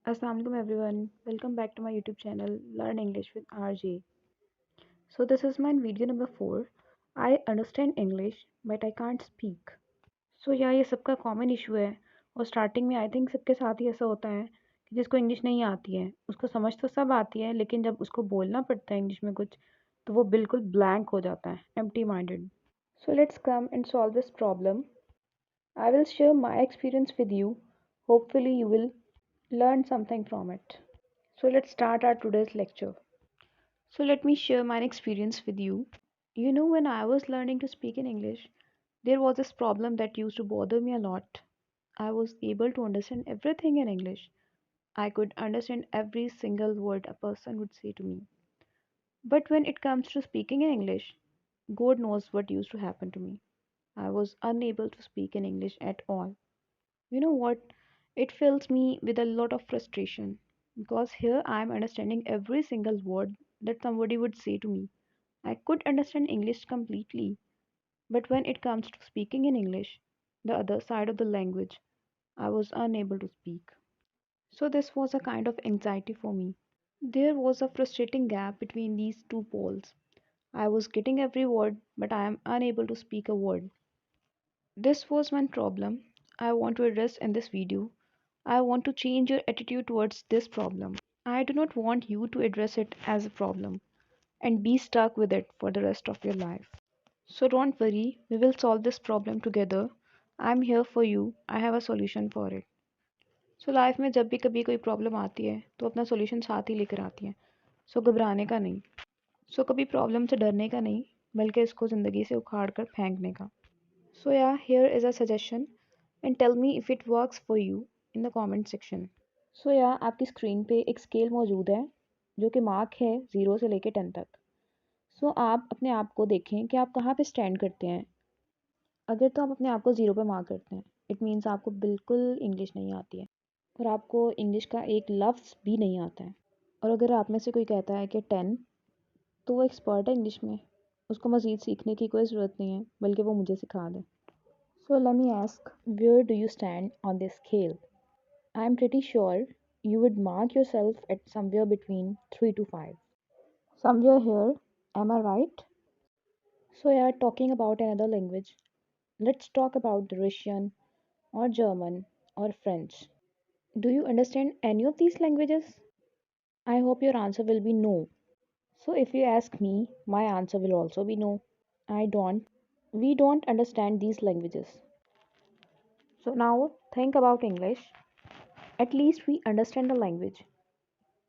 Assalamualaikum everyone. Welcome back to my YouTube channel Learn English with RJ. So this is my video number 4. I understand English but I can't speak. So ये सबका common issue है और starting में I think सबके साथ ही ऐसा होता है कि जिसको इंग्लिश नहीं आती है उसको समझ तो सब आती है लेकिन जब उसको बोलना पड़ता है इंग्लिश में कुछ तो वो बिल्कुल ब्लैंक हो जाता है empty minded. So let's come and solve this problem. I will share my experience with you. Hopefully you will learn something from it. So let's start our today's lecture. So let me share my experience with you. When I was learning to speak in English, there was this problem that used to bother me a lot. I was able to understand everything in English. I could understand every single word a person would say to me. But when it comes to speaking in English, God knows what used to happen to me. I was unable to speak in English at all. You know what? It fills me with a lot of frustration because here I am understanding every single word that somebody would say to me. I could understand English completely, but when it comes to speaking in English, the other side of the language, I was unable to speak. So this was a kind of anxiety for me. There was a frustrating gap between these two poles. I was getting every word, but I am unable to speak a word. This was one problem I want to address in this video. I want to change your attitude towards this problem. I do not want you to address it as a problem and be stuck with it for the rest of your life. So don't worry, we will solve this problem together. I'm here for you. I have a solution for it. So life में जब भी कभी कोई problem आती है तो अपना solution साथ ही लेकर आती है. सो घबराने का नहीं. सो कभी प्रॉब्लम से डरने का नहीं बल्कि इसको ज़िंदगी से उखाड़ कर फेंकने का. So yeah, here is a suggestion and tell me if it works for you in the comment section. So yeah, आपकी स्क्रीन पे एक स्केल मौजूद है जो कि मार्क है 0 से लेकर 10 तक. सो आप अपने आप को देखें कि आप कहाँ पे स्टैंड करते हैं. अगर तो आप अपने आप को 0 पे मार्क करते हैं इट मीन्स आपको बिल्कुल इंग्लिश नहीं आती है और आपको इंग्लिश का एक लफ्ज़ भी नहीं आता है. और अगर आप में से कोई कहता है कि 10 तो वो एक्सपर्ट है इंग्लिश में. उसको मज़ीद सीखने की कोई ज़रूरत नहीं है बल्कि वो मुझे सिखा दे. So let me ask, where do you stand on this scale? I'm pretty sure you would mark yourself at somewhere between 3 to 5. Somewhere here, am I right? So, yeah, talking about another language, let's talk about the Russian or German or French. Do you understand any of these languages? I hope your answer will be no. So, if you ask me, my answer will also be no. I don't. We don't understand these languages. So, now think about English. At least we understand the language.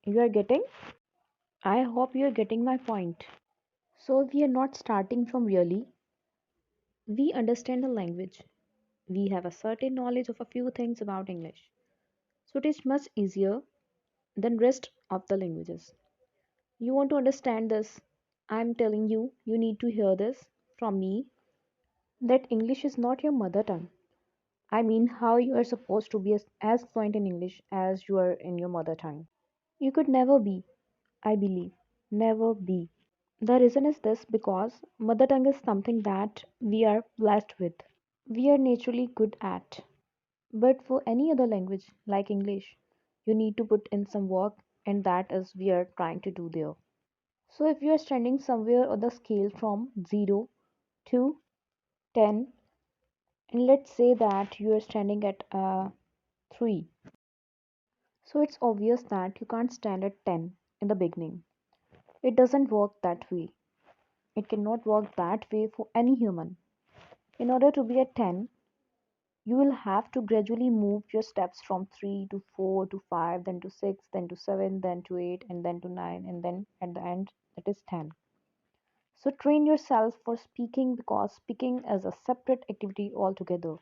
You are getting? I hope you are getting my point. So we are not starting from really. We understand the language. We have a certain knowledge of a few things about English. So it is much easier than rest of the languages. You want to understand this? I am telling you, you need to hear this from me that English is not your mother tongue. I mean how you are supposed to be as fluent in English as you are in your mother tongue. You could never be, I believe. Never be. The reason is this because mother tongue is something that we are blessed with. We are naturally good at. But for any other language like English, you need to put in some work, and that is we are trying to do there. So if you are standing somewhere on the scale from 0 to 10, and let's say that you are standing at 3, so it's obvious that you can't stand at 10 in the beginning. It doesn't work that way. It cannot work that way for any human. In order to be at 10, you will have to gradually move your steps from 3 to 4 to 5, then to 6, then to 7, then to 8, and then to 9, and then at the end, that is 10. So train yourself for speaking because speaking is a separate activity altogether.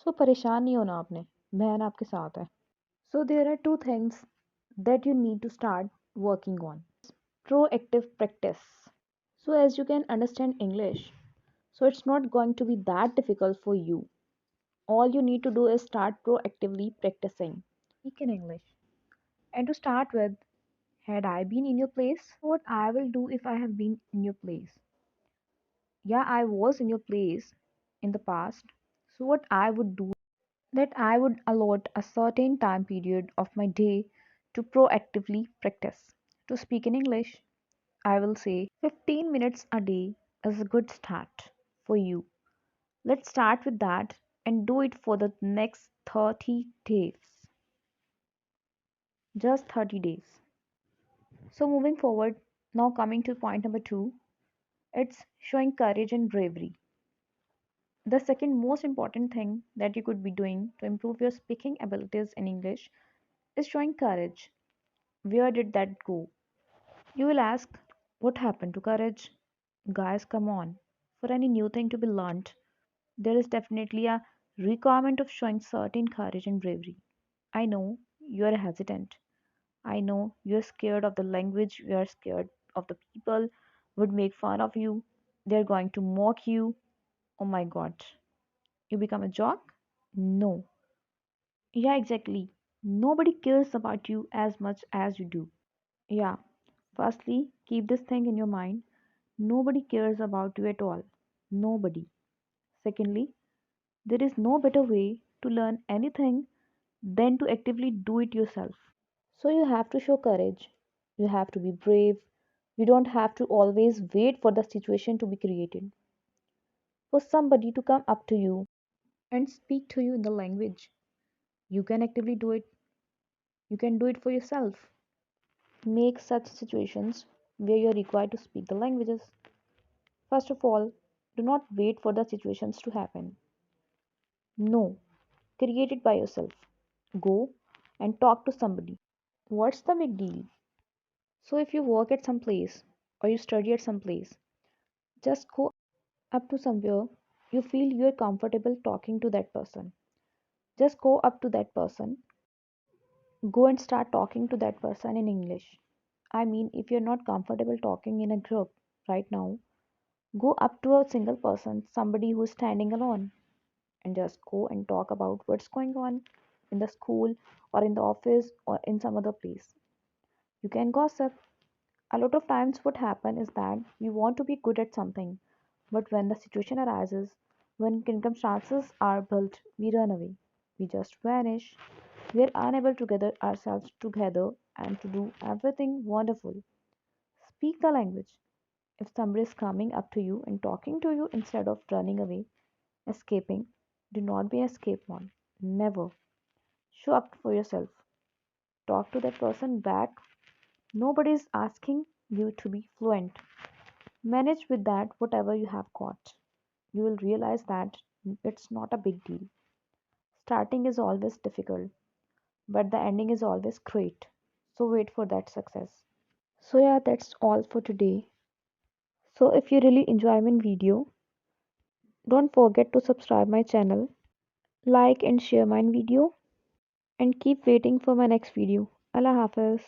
So परेशान नहीं होना आपने, बहन आपके साथ है. So there are two things that you need to start working on. Proactive practice. So as you can understand English, so it's not going to be that difficult for you. All you need to do is start proactively practicing. Speak in English. And to start with, had I been in your place, what I will do if I have been in your place? Yeah, I was in your place in the past. So what I would do that I would allot a certain time period of my day to proactively practice. To speak in English, I will say 15 minutes a day is a good start for you. Let's start with that and do it for the next 30 days. Just 30 days. So, moving forward, now coming to point number two, it's showing courage and bravery. The second most important thing that you could be doing to improve your speaking abilities in English is showing courage. Where did that go? You will ask, what happened to courage? Guys, come on. For any new thing to be learned, there is definitely a requirement of showing certain courage and bravery. I know you are hesitant. I know you're scared of the language, you are scared of the people would make fun of you. They're going to mock you. Oh my god. You become a joke? No. Yeah, exactly. Nobody cares about you as much as you do. Yeah. Firstly, keep this thing in your mind. Nobody cares about you at all. Nobody. Secondly, there is no better way to learn anything than to actively do it yourself. So you have to show courage. You have to be brave. You don't have to always wait for the situation to be created, for somebody to come up to you and speak to you in the language. You can actively do it. You can do it for yourself. Make such situations where you're required to speak the languages. First of all, do not wait for the situations to happen. No, create it by yourself. Go and talk to somebody. What's the big deal? So, if you work at some place or you study at some place, just go up to somewhere you feel you're comfortable talking to that person. Just go up to that person. Go and start talking to that person in English. I mean, if you're not comfortable talking in a group right now, go up to a single person, somebody who's standing alone, and just go and talk about what's going on in the school or in the office or in some other place. You can gossip. A lot of times, what happens is that we want to be good at something, but when the situation arises, when circumstances are built, we run away. We just vanish. We are unable to gather ourselves together and to do everything wonderful. Speak the language. If somebody is coming up to you and talking to you instead of running away, escaping, do not be escape mode. Never. Show up for yourself. Talk to that person back. Nobody is asking you to be fluent. Manage with that whatever you have got. You will realize that it's not a big deal. Starting is always difficult, but the ending is always great. So wait for that success. So yeah, that's all for today. So if you really enjoy my video, don't forget to subscribe my channel, like and share my video, and keep waiting for my next video. Allah Hafiz.